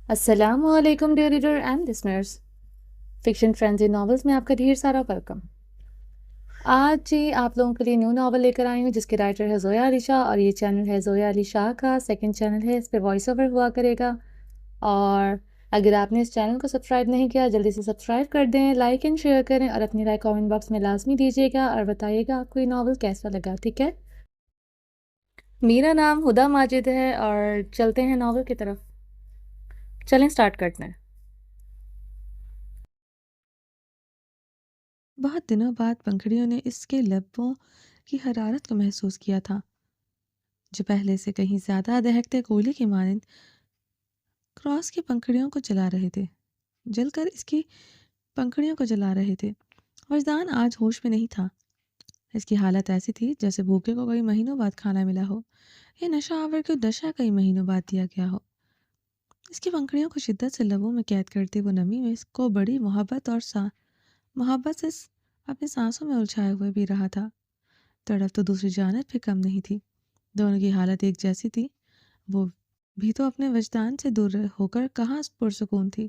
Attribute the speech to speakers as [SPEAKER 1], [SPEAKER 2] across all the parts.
[SPEAKER 1] السلام علیکم dear reader and listeners, fiction frenzy novels میں آپ کا ڈھیر سارا ویلکم۔ آج جی آپ لوگوں کے لیے نیو ناول لے کر آئی ہوں جس کے رائٹر ہے زویا علی شاہ، اور یہ چینل ہے زویا علی شاہ کا سیکنڈ چینل ہے، اس پہ وائس اوور ہوا کرے گا۔ اور اگر آپ نے اس چینل کو سبسکرائب نہیں کیا جلدی سے سبسکرائب کر دیں، لائک اینڈ شیئر کریں، اور اپنی رائے کامنٹ باکس میں لازمی دیجیے گا اور بتائیے گا آپ کو یہ ناول کیسا لگا، ٹھیک ہے؟ میرا نام ہدا ماجد ہے اور چلتے ہیں ناول کی طرف، چلیں سٹارٹ کرتے ہیں۔
[SPEAKER 2] بہت دنوں بعد پنکھڑیوں نے اس کے لبوں کی حرارت کو محسوس کیا تھا، جو پہلے سے کہیں زیادہ دہکتے کوئلے کی مانند کراس کی پنکھڑیوں کو جلا رہے تھے، جل کر اس کی پنکھڑیوں کو جلا رہے تھے۔ وجدان آج ہوش میں نہیں تھا۔ اس کی حالت ایسی تھی جیسے بھوکے کو کئی مہینوں بعد کھانا ملا ہو، یا نشہ آور کو دشا کئی مہینوں بعد دیا گیا ہو۔ اس کی پنکھڑیوں کو شدت سے لبوں میں قید کرتے وہ نمی میں اس کو بڑی محبت سے اپنی سانسوں میں الجھائے ہوئے بھی رہا تھا۔ تڑپ تو دوسری جانب بھی کم نہیں تھی، دونوں کی حالت ایک جیسی تھی۔ وہ بھی تو اپنے وجدان سے دور ہو کر کہاں پرسکون تھی،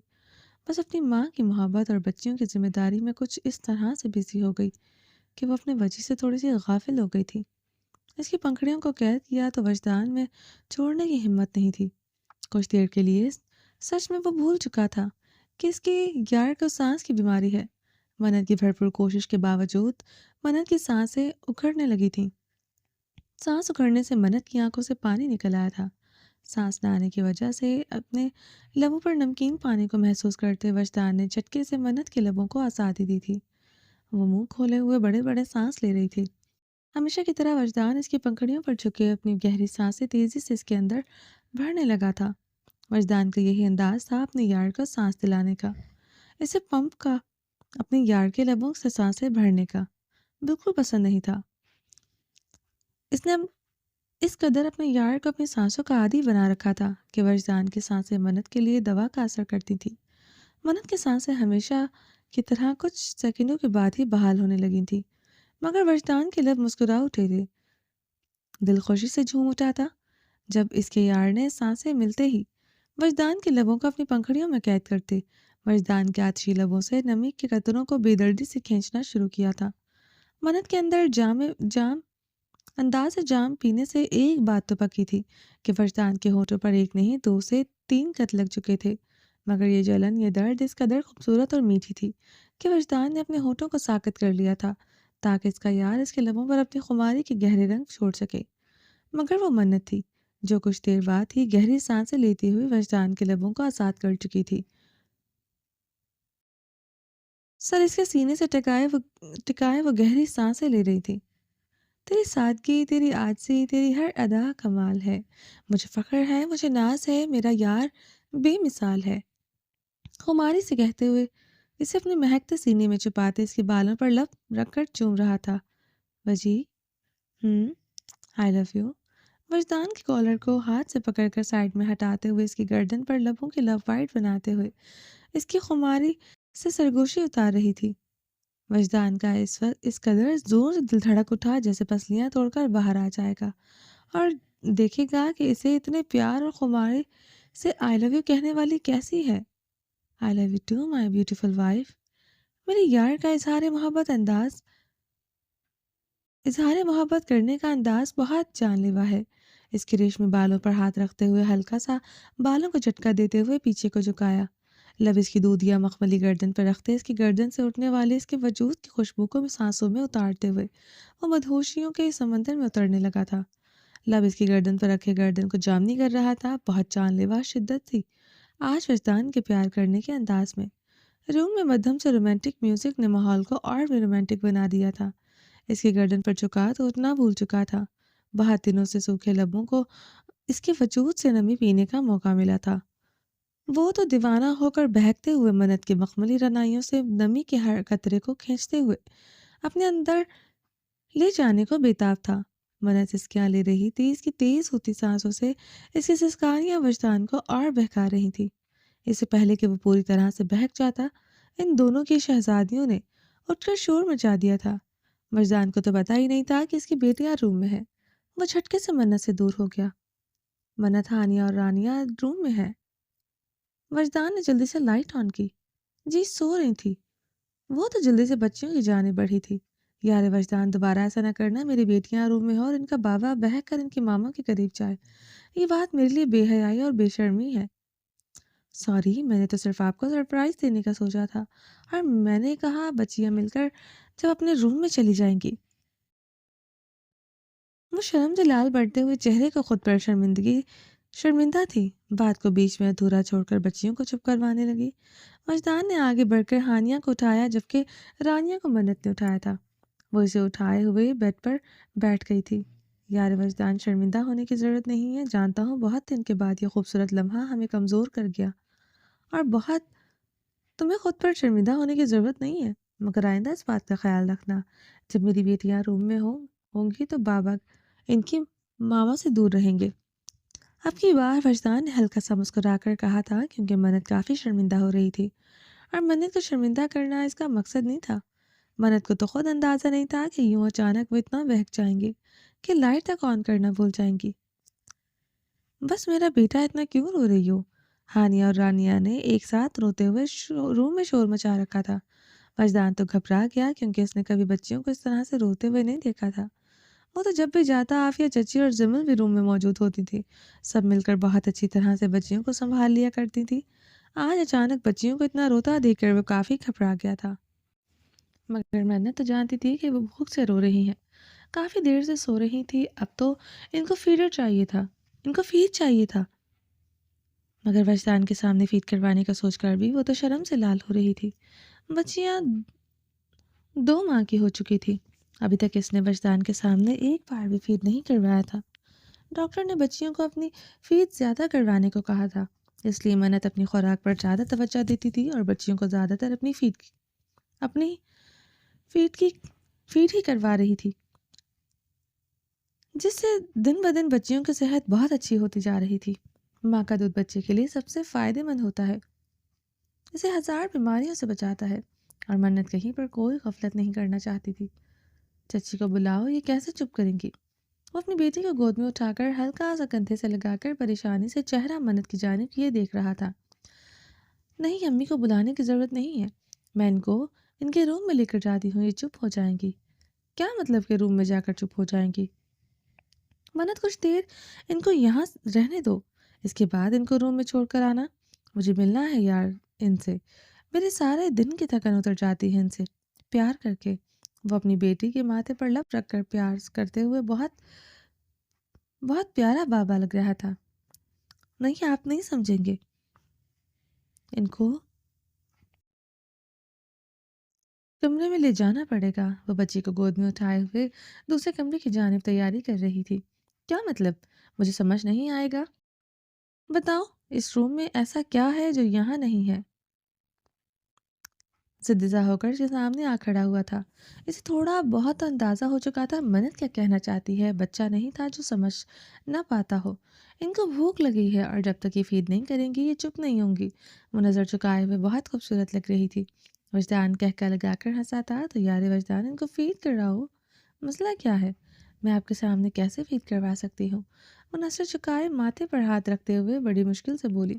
[SPEAKER 2] بس اپنی ماں کی محبت اور بچیوں کی ذمہ داری میں کچھ اس طرح سے بزی ہو گئی کہ وہ اپنے وجہ سے تھوڑی سی غافل ہو گئی تھی۔ اس کی پنکھڑیوں کو قید کیا تو وجدان میں چھوڑنے کی ہمت نہیں تھی۔ کچھ دیر کے لیے سچ میں وہ بھول چکا تھا کہ اس کی یار کو سانس کی بیماری ہے۔ منت کی بھرپور کوشش کے باوجود منت کی سانسیں اکھڑنے لگی تھیں۔ سانس اکھڑنے سے منت کی آنکھوں سے پانی نکل آیا تھا۔ سانس نہ آنے کی وجہ سے اپنے لبوں پر نمکین پانی کو محسوس کرتے وجدان نے جھٹکے سے منت کے لبوں کو آزادی دی تھی۔ وہ منہ کھولے ہوئے بڑے بڑے سانس لے رہی تھی۔ ہمیشہ کی طرح وجدان اس کی پنکھڑیوں پر جھکے اپنی گہری سانسیں تیزی سے اس کے اندر بھرنے لگا تھا۔ وجدان کا یہی انداز تھا اپنی یار کو سانس دلانے کا، اسے پمپ کا اپنی یار کے لبوں سے سانسیں بھرنے کا بالکل پسند نہیں تھا۔ اس نے اس قدر اپنے یار کو اپنی سانسوں کا عادی بنا رکھا تھا کہ وجدان کی سانسیں منت کے لیے دوا کا اثر کرتی تھی۔ منت کی سانسیں ہمیشہ کی طرح کچھ سیکنڈوں کے بعد ہی بحال ہونے لگی تھی، مگر وجدان کے لب مسکرا اٹھے تھے، دل خوشی سے جھوم اٹھا تھا جب اس کے یار نے سانسیں ملتے ہی وجدان کے لبوں کو اپنی پنکھڑیوں میں قید کرتے وجدان کے آتشی لبوں سے نمی کے قطروں کو بے دردی سے کھینچنا شروع کیا تھا۔ منت کے اندر انداز جام پینے سے ایک بات تو پکی تھی کہ وجدان کے ہونٹوں پر ایک نہیں 2 سے 3 قط لگ چکے تھے، مگر یہ جلن، یہ درد اس قدر خوبصورت اور میٹھی تھی کہ وجدان نے اپنے ہونٹوں کو ساکت کر لیا تھا تاکہ اس کا یار اس کے لبوں پر اپنی خماری کے گہرے رنگ چھوڑ سکے۔ مگر وہ منت تھی جو کچھ دیر بعد ہی گہری سانسیں لیتی ہوئی وجدان کے لبوں کو آزاد کر چکی تھی۔ سر اس کے سینے سے ٹکائے وہ گہری سانسیں لے رہی تھی۔ تیری سادگی، تیری عاجزی، تیری ہر ادا کمال ہے، مجھے فخر ہے، مجھے ناز ہے، میرا یار بے مثال ہے، خماری سے کہتے ہوئے اسے اپنے مہکتے سینے میں چھپاتے اس کے بالوں پر لب رکھ کر چوم رہا تھا۔ وجی آئی لو یو۔ وجدان کے کالر کو ہاتھ سے پکڑ کر سائڈ میں ہٹاتے ہوئے اس کی گردن پر لبوں کی لب وائٹ بناتے ہوئے اس کی خماری سے سرگوشی اتار رہی تھی۔ وجدان کا اس وقت اس قدر زور سے دل دھڑک اٹھا جیسے پسلیاں توڑ کر باہر آ جائے گا اور دیکھے گا کہ اسے اتنے پیار اور خمارے سے آئی لو یو کہنے والی کیسی ہے۔ I love you to my beautiful wife. میری یار کا اظہار محبت کرنے کا انداز بہت جان لیوا ہے۔ اس کے ریشمی بالوں پر ہاتھ رکھتے ہوئے ہلکا سا بالوں کو جھٹکا دیتے ہوئے پیچھے کو جھکایا، لب اس کی دودھیا مخملی گردن پر رکھتے اس کی گردن سے اٹھنے والے اس کے وجود کی خوشبو کو سانسوں میں اتارتے ہوئے وہ مدہوشیوں کے سمندر میں اترنے لگا تھا۔ لب اس کی گردن پر رکھے گردن کو جامنی کر رہا تھا، بہت جان لیوا شدت تھی آج وجدان کے پیار کرنے کے انداز میں۔ روم میں مدھم سے رومانٹک میوزک نے ماحول کو اور بھی رومانٹک بنا دیا تھا۔ اس کی گردن پر جھکا تو اتنا بھول چکا تھا، بہت دنوں سے سوکھے لبوں کو اس کے وجود سے نمی پینے کا موقع ملا تھا۔ وہ تو دیوانہ ہو کر بہکتے ہوئے منت کے مخملی رنائیوں سے نمی کے ہر قطرے کو کھینچتے ہوئے اپنے اندر لے جانے کو بےتاب تھا۔ منت سسکیاں لے رہی تھی، اس کی تیز ہوتی سانسوں سے اس کی سسکاریاں وجدان کو اور بہکا رہی تھی۔ اس سے پہلے کہ وہ پوری طرح سے بہک جاتا، ان دونوں کی شہزادیوں نے اٹھ کر شور مچا دیا تھا۔ وجدان کو تو پتا ہی نہیں تھا کہ اس کی بیٹیاں روم میں ہیں۔ وہ جھٹکے سے منت سے دور ہو گیا۔ منت، ہانیہ اور رانیہ روم میں ہے۔ وجدان نے جلدی سے لائٹ آن کی۔ جی سو رہی تھی۔ وہ تو جلدی سے بچیوں کی جانب بڑھی تھی۔ یار وجدان، دوبارہ ایسا نہ کرنا، میری بیٹیاں روم میں ہو اور ان کا بابا بہک کر ان کی ماما کے قریب جائے۔ یہ بات میرے لیے بے حیائی اور بے شرمی ہے۔ سوری، میں نے تو صرف آپ کو سرپرائز دینے کا سوچا تھا، اور میں نے کہا بچیاں مل کر جب اپنے روم میں چلی جائیں گی۔ وہ شرم سے لال پڑتے ہوئے چہرے کو خود پر شرمندہ تھی۔ بات کو بیچ میں ادھورا چھوڑ کر بچیوں کو چپ کروانے لگی۔ وجدان نے آگے بڑھ کر ہانیہ کو اٹھایا، جبکہ رانیہ کو منت نے اٹھایا تھا۔ وہ اسے اٹھائے ہوئے بیڈ پر بیٹھ گئی تھی۔ یار وجدان، شرمندہ ہونے کی ضرورت نہیں ہے۔ جانتا ہوں بہت دن کے بعد یہ خوبصورت لمحہ ہمیں کمزور کر گیا، اور بہت تمہیں خود پر شرمندہ ہونے کی ضرورت نہیں ہے، مگر آئندہ اس بات کا خیال رکھنا، جب میری بیٹیاں روم میں ہوں گی تو بابا ان کی ماما سے دور رہیں گے۔ اب کی بار وجدان نے ہلکا سا مسکرا کر کہا تھا، کیونکہ منت کافی شرمندہ ہو رہی تھی، اور منت کو شرمندہ کرنا اس کا مقصد نہیں تھا۔ منت کو تو خود اندازہ نہیں تھا کہ یوں اچانک وہ اتنا بہک جائیں گے کہ لائٹ تک آن کرنا بھول جائیں گی۔ بس میرا بیٹا، اتنا کیوں رو رہی ہو؟ ہانیہ اور رانیہ نے ایک ساتھ روتے ہوئے روم میں شور مچا رکھا تھا۔ وجدان تو گھبرا گیا، کیونکہ اس نے کبھی بچیوں کو اس طرح سے روتے ہوئے نہیں دیکھا تھا۔ وہ تو جب بھی جاتا، عافیہ چچی اور جمل بھی روم میں موجود ہوتی تھی۔ سب مل کر بہت اچھی طرح سے بچیوں کو سنبھال لیا کرتی تھی۔ آج اچانک بچیوں کو اتنا روتا دیکھ کر وہ کافی گھبرا گیا تھا۔ مگر میں نے تو جانتی تھی کہ وہ بھوک سے رو رہی ہیں، کافی دیر سے سو رہی تھی، اب تو ان کو فیڈر چاہیے تھا، ان کو فیڈ چاہیے تھا۔ مگر وجدان کے سامنے فیڈ کروانے کا سوچ کر بھی وہ تو شرم سے لال ہو رہی تھی۔ بچیاں 2 ماہ کی ہو چکی تھی، ابھی تک اس نے وجدان کے سامنے ایک بار بھی فیڈ نہیں کروایا تھا۔ ڈاکٹر نے بچیوں کو اپنی فیڈ زیادہ کروانے کو کہا تھا، اس لیے منت اپنی خوراک پر زیادہ توجہ دیتی تھی اور بچیوں کو زیادہ تر اپنی فیڈ ہی کروا رہی تھی، جس سے دن بدن بچیوں کی صحت بہت اچھی ہوتی جا رہی تھی۔ ماں کا دودھ بچے کے لیے سب سے فائدہ مند ہوتا ہے، اسے 1000 بیماریوں سے بچاتا ہے، اور منت کہیں پر کوئی غفلت نہیں کرنا چاہتی تھی۔ چچی کو بلاؤ، یہ کیسے چپ کریں گی؟ وہ اپنی بیٹی کو گود میں اٹھا کر ہلکا سا کندھے سے لگا کر پریشانی سے چہرہ منت کی جانب کیے دیکھ رہا تھا۔ نہیں، امی کو بلانے کی ضرورت نہیں ہے، میں ان کو ان کے روم میں لے کر جاتی ہوں، یہ چپ ہو جائیں گی۔ کیا مطلب کہ روم میں جا کر چپ ہو جائیں گی؟ منت، کچھ دیر ان کو یہاں رہنے دو، اس کے بعد ان کو روم میں چھوڑ کر آنا۔ مجھے ملنا ہے یار ان سے، میرے سارے دن کی تھکن اتر جاتی ہے ان سے پیار کر کے۔ وہ اپنی بیٹی کے ماتھے پر لپ رکھ کر پیار کرتے ہوئے بہت بہت پیارا بابا لگ رہا تھا۔ نہیں، آپ نہیں سمجھیں گے، ان کو کمرے میں لے جانا پڑے گا۔ وہ بچی کو گود میں اٹھائے ہوئے دوسرے کمرے کی جانب تیاری کر رہی تھی۔ کیا مطلب؟ مجھے سمجھ نہیں آئے گا۔ بتاؤ، اس روم میں ایسا کیا ہے جو یہاں نہیں ہے؟ زدہ ہو کر کے سامنے آ کھڑا ہوا تھا۔ اسے تھوڑا بہت اندازہ ہو چکا تھا منت کیا کہنا چاہتی ہے، بچہ نہیں تھا جو سمجھ نہ پاتا ہو۔ ان کو بھوک لگی ہے، اور جب تک یہ فیڈ نہیں کریں گی یہ چپ نہیں ہوں گی۔ وہ نظر چکائے ہوئے بہت خوبصورت لگ رہی تھی۔ وجدان کہکا لگا کر ہنسا تھا، تو یار وجدان، ان کو فیڈ کر رہا ہو، مسئلہ کیا ہے؟ میں آپ کے سامنے کیسے فیڈ کروا سکتی ہوں؟ وہ نظر چکائے ماتھے پر ہاتھ رکھتے ہوئے بڑی مشکل سے بولی۔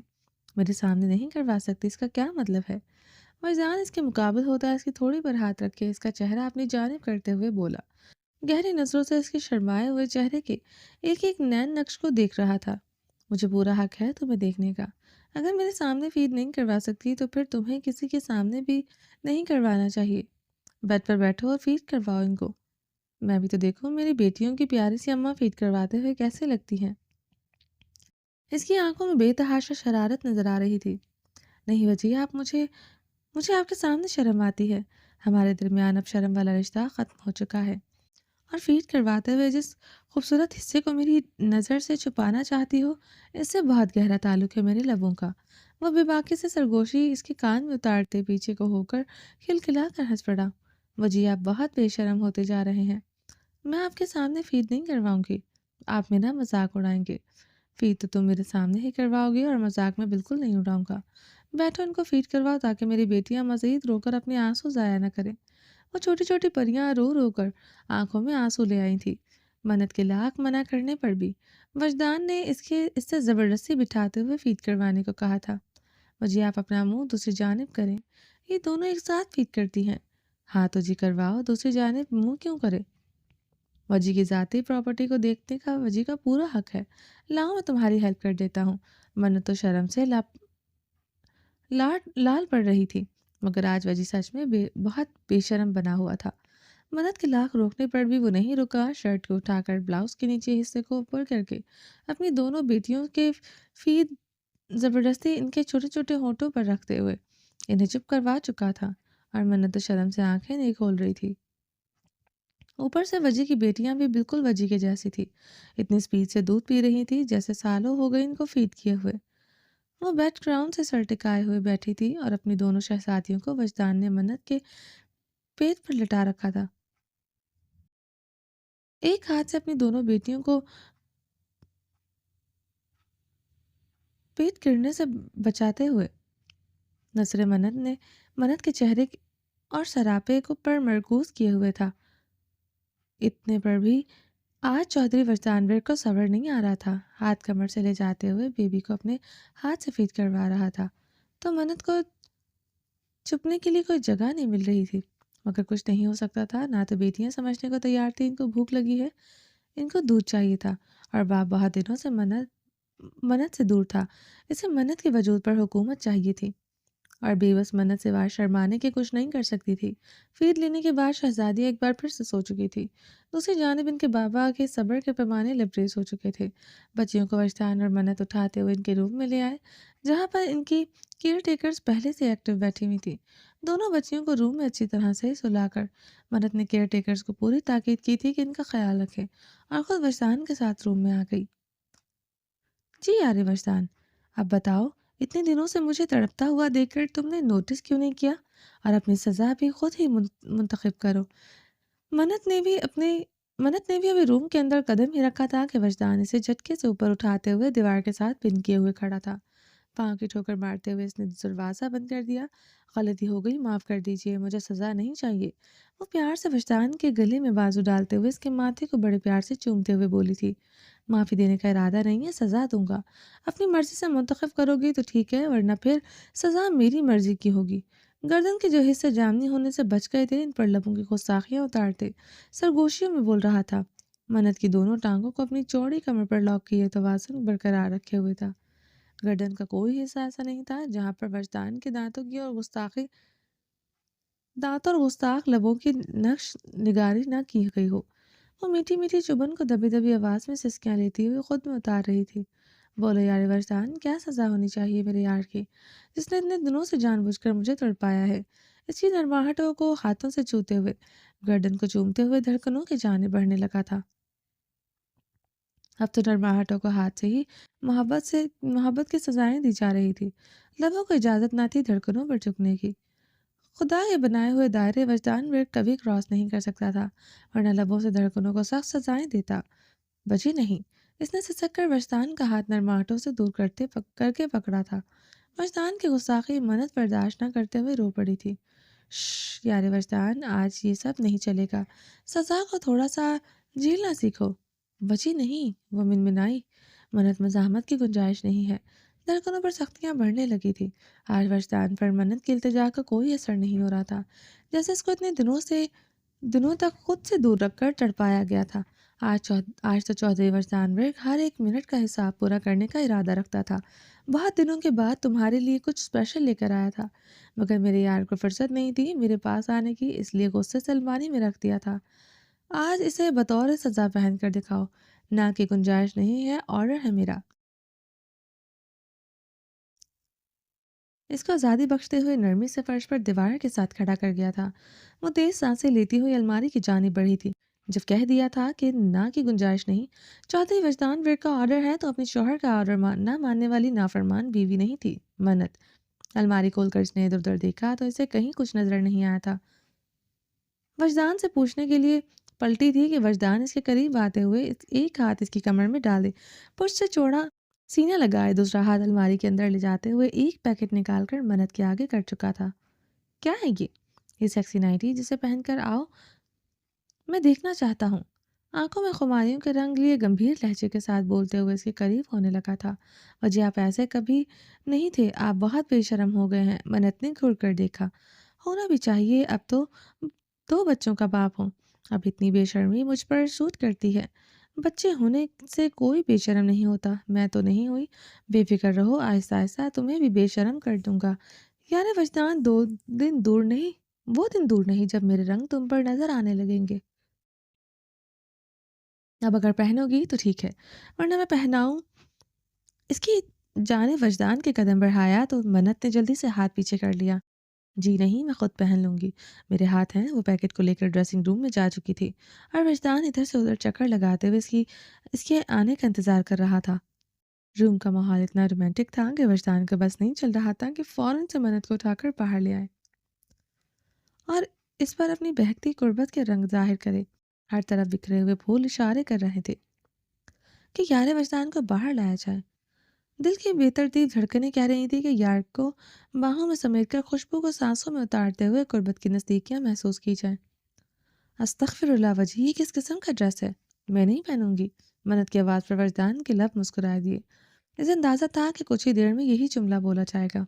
[SPEAKER 2] میرے سامنے نہیں کروا سکتی، اس کا کیا مطلب ہے؟ وجدان اس کے مقابل ہوتا ہے، اس کی تھوڑی پر ہاتھ رکھے اس کا چہرہ اپنی جانب کرتے ہوئے بولا، گہری نظروں سے اس کے شرمائے ہوئے چہرے کے ایک ایک نین نقش کو دیکھ رہا تھا۔ مجھے پورا حق ہے تمہیں دیکھنے کا، اگر میرے سامنے فیڈ نہیں کروا سکتی تو پھر تمہیں کسی کے سامنے بھی نہیں کروانا چاہیے۔ بیڈ پر بیٹھو اور فیڈ کرواؤ ان کو، میں بھی تو دیکھوں میری بیٹیوں کی پیاری سی اماں فیڈ کرواتے ہوئے کیسے لگتی ہیں۔ اس کی آنکھوں میں بے تحاشا شرارت نظر آ رہی تھی۔ نہیں وجیہ، مجھے آپ کے سامنے شرم آتی ہے، ہمارے درمیان اب شرم والا رشتہ ختم ہو چکا ہے، اور فیڈ کرواتے ہوئے جس خوبصورت حصے کو میری نظر سے چھپانا چاہتی ہو، اس سے بہت گہرا تعلق ہے میرے لبوں کا۔ وہ بے باکی سے سرگوشی اس کے کان میں اتارتے پیچھے کو ہو کر کھلکھلا کر ہنس پڑا۔ وجیہ، آپ بہت بے شرم ہوتے جا رہے ہیں، میں آپ کے سامنے فیڈ نہیں کرواؤں گی، آپ میرا مذاق اڑائیں گے۔ فیڈ تو تم میرے سامنے ہی کرواؤ گی، اور مذاق میں بالکل نہیں اڑاؤں گا۔ بیٹھو، ان کو فیڈ کرواؤ تاکہ میری بیٹیاں مزید رو کر اپنے آنسو ضائع نہ کریں۔ وہ چھوٹی چھوٹی پریاں رو رو کر آنکھوں میں آنسو لے آئی تھی۔ منت کے لاکھ منع کرنے پر بھی وجدان نے اس سے زبردستی بٹھاتے ہوئے فیڈ کروانے کو کہا تھا، وجی آپ اپنا منہ دوسری جانب کریں، یہ دونوں ایک ساتھ فیڈ کرتی ہیں۔ ہاتھ وجی کرواؤ، دوسری جانب منہ کیوں کرے؟ وجی کی ذاتی پراپرٹی کو دیکھنے کا وجی کا پورا حق ہے۔ لاؤ میں تمہاری ہیلپ کر دیتا ہوں۔ منت تو شرم سے لال پڑ رہی تھی، مگر آج وجی سچ میں بہت بے شرم بنا ہوا تھا۔ منت کے لاکھ روکنے پر بھی وہ نہیں رکا، شرٹ کو اٹھا کر بلاؤز کے نیچے حصے کو اوپر کر کے اپنی دونوں بیٹیوں کے فید زبردستی ان کے چھوٹے چھوٹے ہونٹوں پر رکھتے ہوئے انہیں چپ کروا چکا تھا، اور منت تو شرم سے آنکھیں نہیں کھول رہی تھی۔ اوپر سے وجی کی بیٹیاں بھی بالکل وجی کے جیسی تھی، اتنی سپیڈ سے دودھ پی رہی تھی جیسے سالوں ہو گئے ان کو فیڈ کیے ہوئے۔ وہ بیک گراؤنڈ سے سر ٹکائے ہوئے بیٹھی تھی اور اپنی دونوں شہزادیوں کو وجدان نے منت کے پیٹ پر لٹا رکھا تھا، ایک ہاتھ سے اپنی دونوں بیٹیوں کو پیٹ گرنے سے بچاتے ہوئے۔ نظر منت کے چہرے اور سراپے کو پر مرکوز کیے ہوئے تھا۔ اتنے پر بھی آج چودھری وجدانویر کو صبر نہیں آ رہا تھا، ہاتھ کمر سے لے جاتے ہوئے بیبی کو اپنے ہاتھ سے فیڈ کروا رہا تھا، تو منت کو چھپنے کے لیے کوئی جگہ نہیں مل رہی تھی، مگر کچھ نہیں ہو سکتا تھا۔ نہ تو بیٹیاں سمجھنے کو تیار تھیں ان کو بھوک لگی ہے، ان کو دودھ چاہیے تھا، اور باپ بہت دنوں سے منت سے دور تھا، اسے منت کے وجود پر حکومت چاہیے تھی، اور بےبس منت سوائے شرمانے کے کچھ نہیں کر سکتی تھی۔ فیڈ لینے کے بعد شہزادی ایک بار پھر سے سو چکی تھی، دوسری جانب ان کے بابا کے صبر کے پیمانے لبریز ہو چکے تھے۔ بچیوں کو وجدان اور منت اٹھاتے ہوئے ان کے روم میں لے آئے، جہاں پر ان کی کیئر ٹیکرز پہلے سے ایکٹیو بیٹھی ہوئی تھی۔ دونوں بچیوں کو روم میں اچھی طرح سے سلا کر منت نے کیئر ٹیکرز کو پوری تاکید کی تھی کہ ان کا خیال رکھیں، اور خود وجدان کے ساتھ روم میں آ گئی۔ جی یار وجدان، اب بتاؤ، اتنے دنوں سے مجھے تڑپتا ہوا دیکھ کر تم نے نوٹس کیوں نہیں کیا، اور اپنی سزا بھی خود ہی منتخب کرو۔ منت نے بھی ابھی روم کے اندر قدم ہی رکھا تھا کہ وجدان اسے جھٹکے سے اوپر اٹھاتے ہوئے دیوار کے ساتھ پن کیے ہوئے کھڑا تھا۔ پاؤں کی ٹھوکر مارتے ہوئے اس نے دروازہ بند کر دیا۔ غلطی ہو گئی، معاف کر دیجیے، مجھے سزا نہیں چاہیے۔ وہ پیار سے وجدان کے گلے میں بازو ڈالتے ہوئے اس کے ماتھے کو بڑے پیار سے چومتے ہوئے بولی تھی، معافی دینے کا ارادہ نہیں ہے، سزا دوں گا۔ اپنی مرضی سے منتخب کرو گی تو ٹھیک ہے، ورنہ پھر سزا میری مرضی کی ہوگی۔ گردن کے جو حصے جامنی ہونے سے بچ گئے تھے ان پر لبوں کی گستاخیاں اتارتے سرگوشیوں میں بول رہا تھا۔ منت کی دونوں ٹانگوں کو اپنی چوڑی کمر پر لاک کیے توازن برقرار رکھے ہوئے تھا۔ گردن کا کوئی حصہ ایسا نہیں تھا جہاں پر وجدان کے دانتوں اور گستاخ لبوں کی نقش نگاری نہ کی گئی ہو۔ وہ میٹھی میٹھی چبن کو دبی دبی آواز میں سسکیاں لیتی ہوئی خود میں اتار رہی تھی۔ بولو یار وجدان، کیا سزا ہونی چاہیے میرے یار کی، جس نے اتنے دنوں سے جان بوجھ کر مجھے تڑپایا ہے؟ اس کی نرماہٹوں کو ہاتھوں سے چھوتے ہوئے، گردن کو چومتے ہوئے دھڑکنوں کی جانب بڑھنے لگا تھا۔ اب تو نرماہٹوں کو ہاتھ سے ہی محبت کی سزائیں دی جا رہی تھی، لبوں کو اجازت نہ تھی دھڑکنوں پر جھکنے کی۔ خدا کے بنائے ہوئے دائرے وجدان میں کبھی کراس نہیں کر سکتا تھا، ورنہ لبوں سے دھڑکنوں کو سخت سزائیں دیتا۔ بچی نہیں، اس نے سسک کر وجدان کا ہاتھ نرماہٹوں سے دور کر کے پکڑا تھا۔ وجدان کی گستاخی منت برداشت نہ کرتے ہوئے رو پڑی تھی۔ شش یار وجدان، آج یہ سب نہیں چلے گا، سزا کو تھوڑا سا جھیلنا سیکھو۔ بچی نہیں، وہ منمنائی، منت مزاحمت کی گنجائش نہیں ہے۔ دھڑکنوں پر سختیاں بڑھنے لگی تھی۔ آج وجدان پر منت کی التجا کا کوئی اثر نہیں ہو رہا تھا، جیسے اس کو اتنے دنوں تک خود سے دور رکھ کر تڑپایا گیا تھا۔ آج تو چودھری وجدانویر ہر ایک منٹ کا حساب پورا کرنے کا ارادہ رکھتا تھا۔ بہت دنوں کے بعد تمہارے لیے کچھ اسپیشل لے کر آیا تھا، مگر میرے یار کو فرصت نہیں تھی میرے پاس آنے کی، اس لیے غصے سے الماری میں رکھ دیا تھا۔ آج اسے بطور سزا پہن کر دکھاؤ، نہ کہ گنجائش نہیں ہے، آرڈر ہے میرا۔ اس کو آزادی بخشتے ہوئے نرمی سے فرش پر دیوار کے ساتھ کھڑا کر گیا تھا۔ وہ تیز سانسیں لیتی ہوئی الماری کی جانب بڑھی تھی۔ جب کہہ دیا تھا کہ نہ کی گنجائش نہیں، چودھری وجدان ویر کا آرڈر ہے تو اپنے شوہر کا آرڈر نہ ماننے والی نافرمان بیوی نہیں تھی منت۔ الماری کھول کر اس نے ادھر ادھر دیکھا تو اسے کہیں کچھ نظر نہیں آیا تھا۔ وجدان سے پوچھنے کے لیے پلٹی تھی کہ وجدان اس کے قریب آتے ہوئے ایک ہاتھ اس کی کمر میں ڈالے، پشت سے چوڑا سینہ لگائے، دوسرا ہاتھ الماری کے اندر لے جاتے ہوئے ایک پیکٹ نکال کر منت کے آگے کر چکا تھا۔ کیا ہے یہ سیکسی نائٹی جسے پہن کر آؤ، میں دیکھنا چاہتا ہوں۔ آنکھوں میں خماریوں کے رنگ لیے گمبھیر لہجے کے ساتھ بولتے ہوئے اس کے قریب ہونے لگا تھا۔ وجہ آپ ایسے کبھی نہیں تھے، آپ بہت بے شرم ہو گئے ہیں۔ منت نے گھور کر دیکھا۔ ہونا بھی چاہیے، اب تو 2 بچوں کا باپ ہوں۔ اب اتنی بے شرمی مجھ پر سوٹ کرتی ہے۔ بچے ہونے سے کوئی بے شرم نہیں ہوتا، میں تو نہیں ہوئی۔ بے فکر رہو، آہستہ آہستہ تمہیں بھی بے شرم کر دوں گا۔ یار وجدان، وہ دن دور نہیں جب میرے رنگ تم پر نظر آنے لگیں گے۔ اب اگر پہنو گی تو ٹھیک ہے، ورنہ میں پہناؤں؟ اس کی جانب وجدان کے قدم بڑھایا تو منت نے جلدی سے ہاتھ پیچھے کر لیا۔ جی نہیں، میں خود پہن لوں گی، میرے ہاتھ ہیں۔ وہ پیکٹ کو لے کر ڈریسنگ روم میں جا چکی تھی اور وجدان ادھر سے ادھر چکر لگاتے ہوئے اس کے آنے کا انتظار کر رہا تھا۔ روم کا ماحول اتنا رومانٹک تھا کہ وجدان کا بس نہیں چل رہا تھا کہ فوراً سے منت کو اٹھا کر باہر لے آئے اور اس پر اپنی بہکتی قربت کے رنگ ظاہر کرے۔ ہر طرف بکھرے ہوئے پھول اشارے کر رہے تھے کہ یار وجدان کو باہر لایا جائے۔ دل کی بے ترتیب دھڑکنیں کہہ رہی تھی کہ یار کو باہوں میں سمیٹ کر خوشبو کو سانسوں میں اتارتے ہوئے قربت کی نزدیکیاں محسوس کی جائیں۔ استغفر اللہ وجی، یہ کس قسم کا ڈریس ہے؟ میں نہیں پہنوں گی۔ منت کی آواز پر وجدان کے لب مسکرا دیے۔ اسے اندازہ تھا کہ کچھ ہی دیر میں یہی جملہ بولا جائے گا،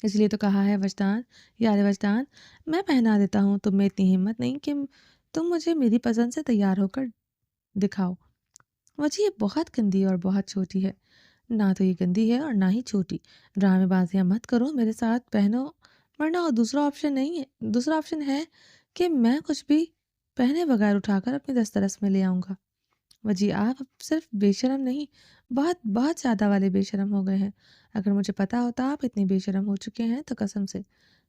[SPEAKER 2] اس لیے تو کہا ہے وجدان، یار وجدان، میں پہنا دیتا ہوں۔ تم میں اتنی ہمت نہیں کہ تم مجھے میری پسند سے تیار ہو کر دکھاؤ۔ وجہ، یہ بہت گندی اور بہت چھوٹی ہے۔ نہ تو یہ گندی ہے اور نہ ہی چھوٹی۔ ڈرامے بازیاں مت کرو، میرے ساتھ پہنو، ورنہ اور دوسرا آپشن ہے کہ میں کچھ بھی پہنے بغیر اٹھا کر اپنی دسترس میں لے آؤں گا۔ وجی، آپ اب صرف بے شرم نہیں، بہت بہت زیادہ والے بے شرم ہو گئے ہیں۔ اگر مجھے پتا ہوتا آپ اتنے بے شرم ہو چکے ہیں تو قسم سے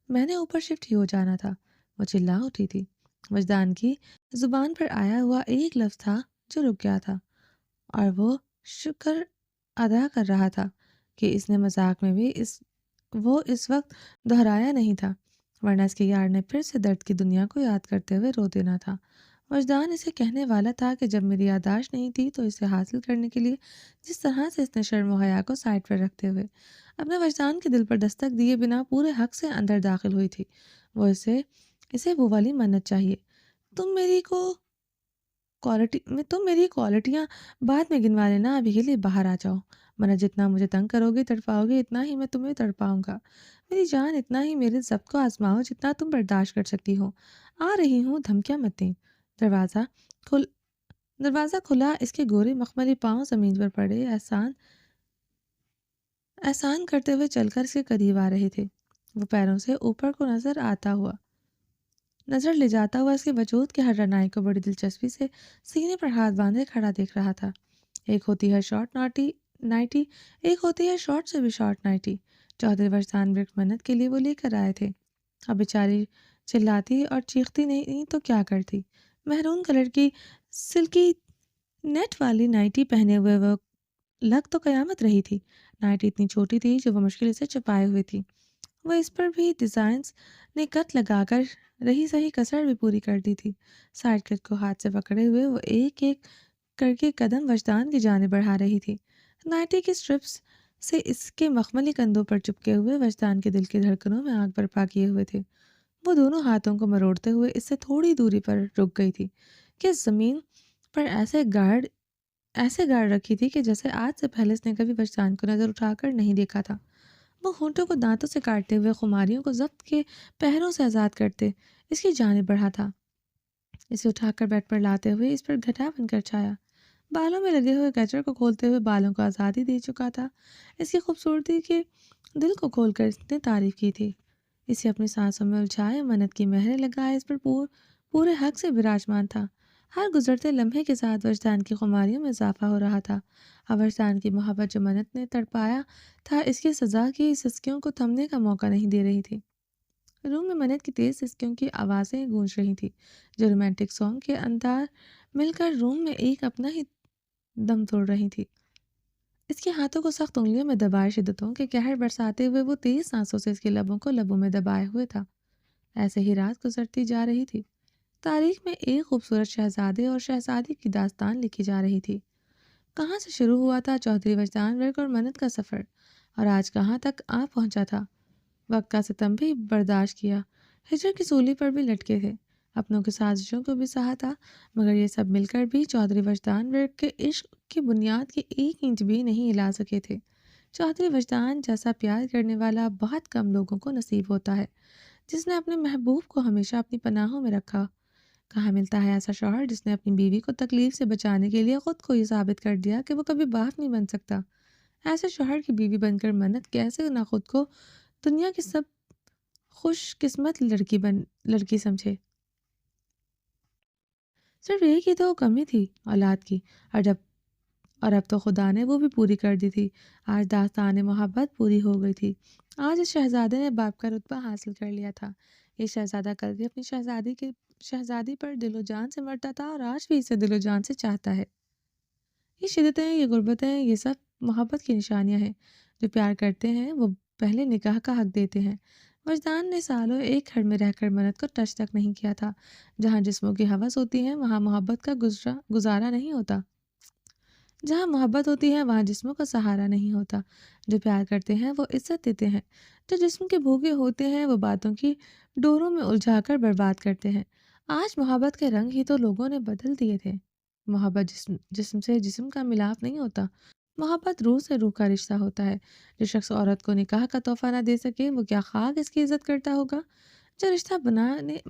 [SPEAKER 2] میں نے اوپر شفٹ ہی ہو جانا تھا۔ وہ چلا اٹھی تھی۔ وجدان کی زبان پر آیا ہوا ایک لفظ تھا جو رک گیا تھا اور وہ شکر ادا کر رہا تھا کہ اس نے مذاق میں بھی وہ اس وقت دہرایا نہیں تھا، ورنہ اس کے یار نے پھر سے درد کی دنیا کو یاد کرتے ہوئے رو دینا تھا۔ وجدان اسے کہنے والا تھا کہ جب میری یادداشت نہیں تھی تو اسے حاصل کرنے کے لیے جس طرح سے اس نے شرم و حیا کو سائڈ پر رکھتے ہوئے اپنے وجدان کے دل پر دستک دیے بنا پورے حق سے اندر داخل ہوئی تھی، اسے وہ والی منت چاہیے۔ تم میری کوالٹیاں بعد میں گنوا لینا، ابھی کے لیے باہر آ جاؤ۔ منت، جتنا مجھے تنگ کرو گے تڑپاؤ گے اتنا ہی میں تمہیں تڑپاؤں گا۔ میری جان، اتنا ہی میرے ضبط کو آزماؤ جتنا تم برداشت کر سکتی ہو۔ آ رہی ہوں، دھمکیاں مت دیں۔ دروازہ کھل دروازہ کھلا، اس کے گورے مخملی پاؤں زمین پر پڑے احسان کرتے ہوئے چل کر اس کے قریب آ رہے تھے۔ وہ پیروں سے اوپر کو نظر لے جاتا ہوا اس کے وجود کے ہر رنائی کو بڑی دلچسپی سے سینے پر ہاتھ باندھے کھڑا دیکھ رہا تھا۔ ایک ہوتی ہے شارٹ نائٹی، ایک ہوتی ہے شارٹ سے بھی شارٹ نائٹی۔ چودھری وجدان برک منت کے لیے وہ لے کر آئے تھے۔ اب بیچاری چلاتی اور چیختی نہیں تو کیا کرتی۔ محرون کلر کی سلکی نیٹ والی نائٹی پہنے ہوئے وہ لگ تو قیامت رہی تھی۔ نائٹی اتنی چھوٹی تھی جو وہ مشکل سے چھپائے ہوئے تھی۔ وہ اس پر بھی ڈیزائنز نے کٹ لگا کر رہی سہی کسر بھی پوری کر دی تھی۔ سائڈ کٹ کو ہاتھ سے پکڑے ہوئے وہ ایک ایک کر کے قدم وجدان کی جانب بڑھا رہی تھی۔ نائٹی کی سٹرپس سے اس کے مخملی کندھوں پر چپکے ہوئے وجدان کے دل کی دھڑکنوں میں آگ برپا کیے ہوئے تھے۔ وہ دونوں ہاتھوں کو مروڑتے ہوئے اس سے تھوڑی دوری پر رک گئی تھی کہ زمین پر ایسے گاڑ رکھی تھی کہ جیسے آج سے پہلے اس نے کبھی وجدان کو نظر اٹھا کر نہیں دیکھا تھا۔ وہ ہونٹوں کو دانتوں سے کاٹتے ہوئے خماریوں کو ضبط کے پہروں سے آزاد کرتے اس کی جانب بڑھا تھا۔ اسے اٹھا کر بیڈ پر لاتے ہوئے اس پر گھٹا بن کر چھایا۔ بالوں میں لگے ہوئے گجر کو کھولتے ہوئے بالوں کو آزادی دے چکا تھا۔ اس کی خوبصورتی کے دل کو کھول کر اس نے تعریف کی تھی۔ اسے اپنی سانسوں میں الجھائے، منت کی مہریں لگائے اس پر پورے حق سے براجمان تھا۔ ہر گزرتے لمحے کے ساتھ وجدان کی خماریوں میں اضافہ ہو رہا تھا۔ اب وجدان کی محبت جو منت نے تڑپایا تھا اس کی سزا کی سسکیوں کو تھمنے کا موقع نہیں دے رہی تھی۔ روم میں منت کی تیز سسکیوں کی آوازیں گونج رہی تھی جو رومانٹک سانگ کے اندار مل کر روم میں ایک اپنا ہی دم توڑ رہی تھی۔ اس کے ہاتھوں کو سخت انگلیوں میں دبائے شدتوں کے قہر برساتے ہوئے وہ تیز سانسوں سے اس کے لبوں کو لبوں میں دبائے ہوئے تھا۔ ایسے ہی رات گزرتی جا رہی تھی۔ تاریخ میں ایک خوبصورت شہزادے اور شہزادی کی داستان لکھی جا رہی تھی۔ کہاں سے شروع ہوا تھا چودھری وجدان برک اور منت کا سفر، اور آج کہاں تک آ پہنچا تھا۔ وقت کا ستم بھی برداشت کیا، ہجر کی سولی پر بھی لٹکے تھے۔ اپنوں کی سازشوں کو بھی سہا تھا، مگر یہ سب مل کر بھی چودھری وجدان ورک کے عشق کی بنیاد کے 1 انچ بھی نہیں ہلا سکے تھے۔ چودھری وجدان جیسا پیار کرنے والا بہت کم لوگوں کو نصیب ہوتا ہے، جس نے اپنے محبوب کو ہمیشہ اپنی پناہوں میں رکھا۔ کہاں ملتا ہے ایسا شوہر جس نے اپنی بیوی کو تکلیف سے بچانے کے لیے خود کو یہ ثابت کر دیا کہ وہ کبھی باپ نہیں بن سکتا۔ ایسے شوہر کی بیوی بن کر منت کیسے نہ خود کو دنیا کی سب خوش قسمت لڑکی سمجھے۔ صرف ایک ہی تو کمی تھی اولاد کی، اور اب تو خدا نے وہ بھی پوری کر دی تھی۔ آج داستان محبت پوری ہو گئی تھی۔ آج اس شہزادے نے باپ کا رتبہ حاصل کر لیا تھا۔ یہ شہزادہ کل بھی اپنی شہزادی پر دل و جان سے مرتا تھا اور آج بھی اسے دل و جان سے چاہتا ہے۔ یہ شدتیں، یہ غربتیں، یہ سب محبت کی نشانیاں ہیں۔ جو پیار کرتے ہیں وہ پہلے نکاح کا حق دیتے ہیں۔ وجدان نے سالوں ایک گھر میں رہ کر منت کو ٹچ تک نہیں کیا تھا۔ جہاں جسموں کی ہوس ہوتی ہے وہاں محبت کا گزارا نہیں ہوتا۔ جہاں محبت ہوتی ہے وہاں جسموں کا سہارا نہیں ہوتا۔ جو پیار کرتے ہیں وہ عزت دیتے ہیں۔ جو جسم کے بھوکے ہوتے ہیں وہ باتوں کی ڈوروں میں الجھا کر برباد کرتے ہیں۔ آج محبت کے رنگ ہی تو لوگوں نے بدل دیے تھے۔ محبت جسم سے جسم کا ملاپ نہیں ہوتا۔ محبت روح سے روح کا رشتہ ہوتا ہے۔ جو شخص عورت کو نکاح کا تحفہ نہ دے سکے وہ کیا خاک اس کی عزت کرتا ہوگا؟ جو رشتہ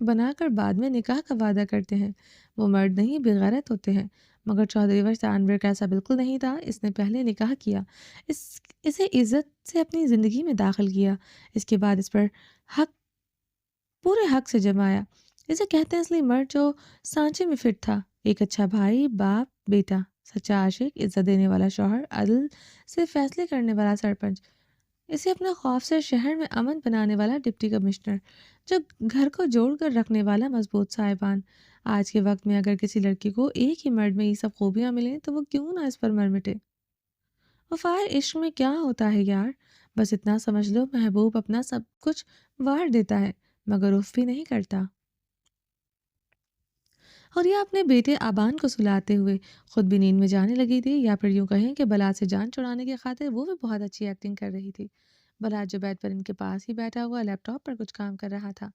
[SPEAKER 2] بنا کر بعد میں نکاح کا وعدہ کرتے ہیں وہ مرد نہیں بغیرت ہوتے ہیں۔ مگر چودھری وجدان ورک ایسا بالکل نہیں تھا۔ اس نے پہلے نکاح کیا، اسے عزت سے اپنی زندگی میں داخل کیا، اس کے بعد اس پر پورے حق سے جمایا۔ اسے کہتے ہیں اصلی مرد جو سانچے میں فٹ تھا، ایک اچھا بھائی، باپ، بیٹا، سچا عاشق، عزت دینے والا شوہر، عدل سے فیصلے کرنے والا سرپنچ، اسے اپنا خوف سے شہر میں امن بنانے والا ڈپٹی کمشنر، جو گھر کو جوڑ کر رکھنے والا مضبوط صاحبان۔ آج کے وقت میں اگر کسی لڑکی کو ایک ہی مرد میں یہ سب خوبیاں ملیں تو وہ کیوں نہ اس پر مر مٹے۔ وفائے عشق میں کیا ہوتا ہے یار؟ بس اتنا سمجھ لو محبوب اپنا سب کچھ وار دیتا ہے مگر اف بھی نہیں کرتا۔ اور یہ اپنے بیٹے آبان کو سلاتے ہوئے خود بھی نیند میں جانے لگی تھی، یا پھر یوں کہیں کہ بلال سے جان چھڑانے کی خاطر وہ بھی بہت اچھی ایکٹنگ کر رہی تھی۔ بلال جو بیڈ پر ان کے پاس ہی بیٹھا ہوا لیپ ٹاپ پر کچھ کام کر رہا تھا،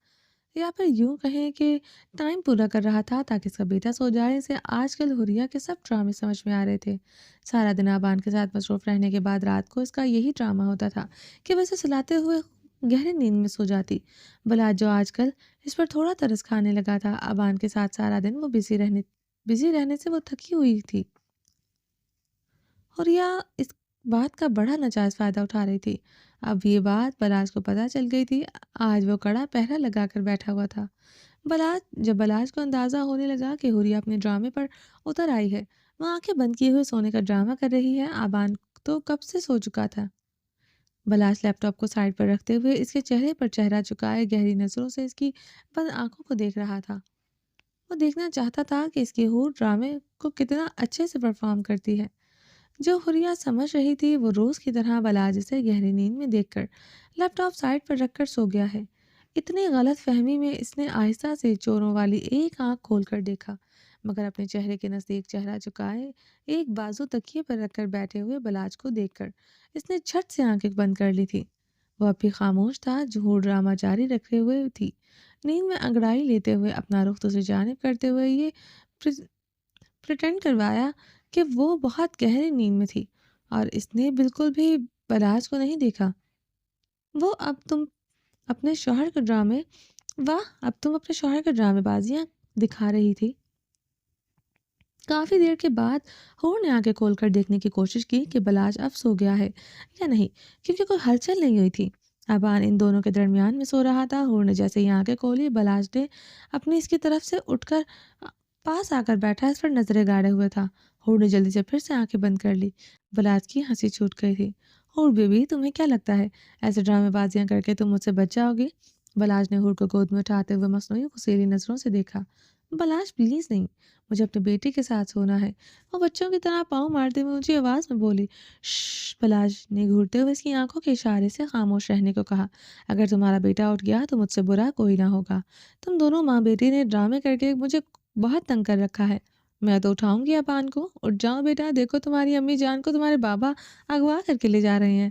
[SPEAKER 2] یا پھر یوں کہیں کہ ٹائم پورا کر رہا تھا تاکہ اس کا بیٹا سو جائے۔ اسے آج کل حریہ کے سب ڈرامے سمجھ میں آ رہے تھے۔ سارا دن آبان کے ساتھ مصروف رہنے کے بعد رات کو اس کا یہی ڈرامہ ہوتا تھا کہ وہ اسے سلاتے ہوئے گہری نیند میں سو جاتی۔ بلال جو آج کل اس پر تھوڑا ترس کھانے لگا تھا، آبان کے ساتھ سارا دن وہ بزی رہنے سے وہ تھکی ہوئی تھی، اور یا اس بات کا بڑا ناجائز فائدہ اٹھا رہی تھی۔ اب یہ بات بلاج کو پتہ چل گئی تھی۔ آج وہ کڑا پہرا لگا کر بیٹھا ہوا تھا۔ جب بلاج کو اندازہ ہونے لگا کہ حریہ اپنے ڈرامے پر اتر آئی ہے، وہ آنکھیں بند کیے ہوئے سونے کا ڈرامہ کر رہی ہے، آبان تو کب سے سو چکا تھا۔ بلاج لیپ ٹاپ کو سائڈ پر رکھتے ہوئے اس کے چہرے پر چہرہ چکائے گہری نظروں سے اس کی بند آنکھوں کو دیکھ رہا تھا۔ وہ دیکھنا چاہتا تھا کہ اس کی حور ڈرامے کو کتنا اچھے سے پرفارم کرتی ہے۔ جو حریہ سمجھ رہی تھی وہ روز کی طرح بلاج اسے گہری نیند میں دیکھ کر لیپ ٹاپ سائڈ پر رکھ کر سو گیا ہے۔ اتنی غلط فہمی میں اس نے آہستہ سے چوروں والی ایک آنکھ کھول کر دیکھا، مگر اپنے چہرے کے نزدیک چہرہ چکائے ایک بازو تکیے پر رکھ کر بیٹھے ہوئے بلاج کو دیکھ کر اس نے جھٹ سے آنکھیں بند کر لی تھی۔ وہ اب بھی خاموش تھا، جھوٹ ڈرامہ جاری رکھے ہوئے تھی، نیند میں انگڑائی لیتے ہوئے اپنا رخ دوسری جانب کرتے ہوئے یہ پریٹینڈ کروایا کہ وہ بہت گہری نیند میں تھی، اور اس نے بالکل بھی بلاج کو نہیں دیکھا۔ وہ اب تم اپنے شوہر کے ڈرامے بازیاں دکھا رہی تھی۔ کافی دیر کے بعد حور نے آنکھیں کھول کر دیکھنے کی کوشش کی کہ بلاج اب سو گیا ہے یا نہیں، کیونکہ کوئی ہلچل نہیں ہوئی تھی۔ آبان ان دونوں کے درمیان میں سو رہا تھا۔ حور نے جیسے ہی آنکھیں کھولی، بلاج نے اپنی اس کی طرف سے اٹھ کر پاس آ کر بیٹھا اس پر نظریں گاڑے ہوئے تھا۔ حور نے جلدی سے پھر سے آنکھیں بند کر لی۔ بلاج کی ہنسی چھوٹ گئی تھی۔ حور بیبی، تمہیں کیا لگتا ہے ایسے ڈرامے بازیاں کر کے تم مجھ سے بچ جاؤ گی؟ بلاج نے حور کو گود میں اٹھاتے ہوئے مصنوعی غصیلی نظروں سے دیکھا۔ بلاج پلیز نہیں، مجھے اپنے بیٹے کے ساتھ سونا ہے، وہ بچوں کی طرح پاؤں مارتے ہوئے اونچی آواز میں بولی۔ شش، بلاج نے گھورتے ہوئے اس کی آنکھوں کے اشارے سے خاموش رہنے کو کہا۔ اگر تمہارا بیٹا اٹھ گیا تو مجھ سے برا کوئی نہ ہوگا۔ تم دونوں ماں بیٹی نے ڈرامے کر کے مجھے بہت تنگ کر رکھا ہے۔ میں تو اٹھاؤں گی آبان کو۔ اٹھ جاؤ بیٹا، دیکھو تمہاری امی جان کو تمہارے بابا اغوا کر کے لے جا رہے ہیں۔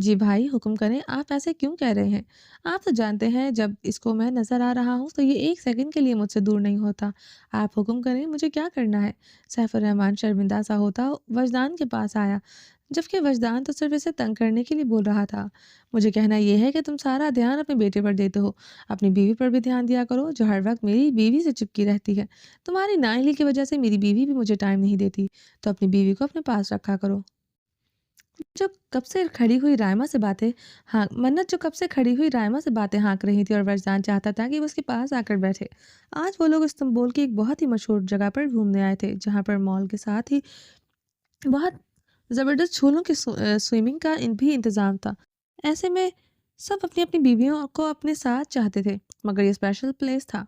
[SPEAKER 2] جی بھائی حکم کریں، آپ ایسے کیوں کہہ رہے ہیں؟ آپ تو جانتے ہیں جب اس کو میں نظر آ رہا ہوں تو یہ ایک سیکنڈ کے لیے مجھ سے دور نہیں ہوتا۔ آپ حکم کریں، مجھے کیا کرنا ہے؟ سیف الرحمن شرمندہ سا ہوتا وجدان کے پاس آیا، جبکہ وجدان تو صرف اسے تنگ کرنے کے لیے بول رہا تھا۔ مجھے کہنا یہ ہے کہ تم سارا دھیان اپنے بیٹے پر دیتے ہو، اپنی بیوی پر بھی دھیان دیا کرو جو ہر وقت میری بیوی سے چپکی رہتی ہے۔ تمہاری نااہلی کی وجہ سے میری بیوی بھی مجھے ٹائم نہیں دیتی، تو اپنی بیوی کو اپنے پاس رکھا کرو۔ جو کب سے کھڑی ہوئی رائما سے باتیں منت جو کب سے کھڑی ہوئی رائما سے باتیں ہانک رہی تھی اور وجدان چاہتا تھا کہ وہ اس کے پاس آ کر بیٹھے۔ آج وہ لوگ استنبول کی ایک بہت ہی مشہور جگہ پر گھومنے آئے تھے، جہاں پر مال کے ساتھ ہی بہت زبردست جھولوں کی سوئمنگ کا بھی انتظام تھا۔ ایسے میں سب اپنی اپنی بیویوں کو اپنے ساتھ چاہتے تھے، مگر یہ اسپیشل پلیس تھا۔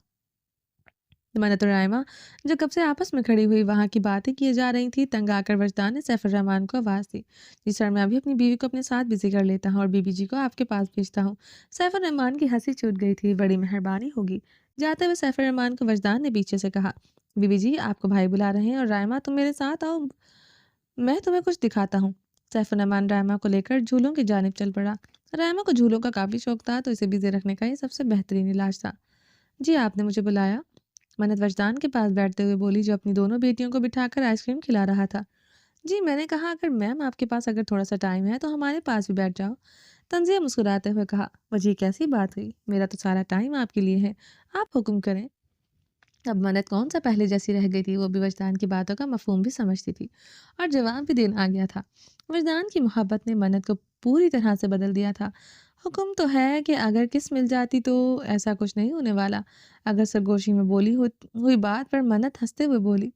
[SPEAKER 2] منت اور رائما جو کب سے آپس میں کھڑی ہوئی وہاں کی باتیں کیے جا رہی تھی، تنگ آ کر وجدان نے سیف الرحمن کو آواز دی، جی سر میں ابھی اپنی بیوی کو اپنے ساتھ بزی کر لیتا ہوں اور بی بی جی کو آپ کے پاس بھیجتا ہوں۔ سیف الرحمن کی ہنسی چھوٹ گئی تھی، بڑی مہربانی ہوگی۔ جاتے ہوئے سیف الرحمن کو وجدان نے پیچھے سے کہا، بی بی جی آپ کو بھائی بلا رہے ہیں اور رائما تم میرے ساتھ آؤ، میں تمہیں کچھ دکھاتا ہوں۔ سیف الرحمن رائما کو لے کر جھولوں کی جانب چل پڑا۔ رائما کو جھولوں کا کافی شوق تھا، تو اسے بزی رکھنے کا یہ سب سے بہترین علاج تھا۔ جی آپ نے مجھے بلایا؟ منت وجدان کے پاس بیٹھتے ہوئے بولی، جو اپنی دونوں بیٹیوں کو بٹھا کر آئس کریم کھلا رہا تھا۔ جی میں نے کہا اگر میم آپ کے پاس اگر تھوڑا سا ٹائم ہے تو ہمارے پاس بھی بیٹھ جاؤ۔ تنزیہ مسکراتے ہوئے کہا، وجہ کیسی بات ہوئی، میرا تو سارا ٹائم آپ کے لیے ہے، آپ حکم کریں۔ اب منت کون سا پہلے جیسی رہ گئی تھی، وہ بھی وجدان کی باتوں کا مفہوم بھی سمجھتی تھی اور جواب بھی دینا آ گیا تھا۔ وجدان کی محبت نے منت کو پوری طرح سے بدل دیا تھا۔ حکم تو ہے کہ اگر کس مل جاتی تو ایسا کچھ نہیں ہونے والا۔ اگر سرگوشی میں بولی ہوئی بات پر منت ہنستے ہوئے بولی،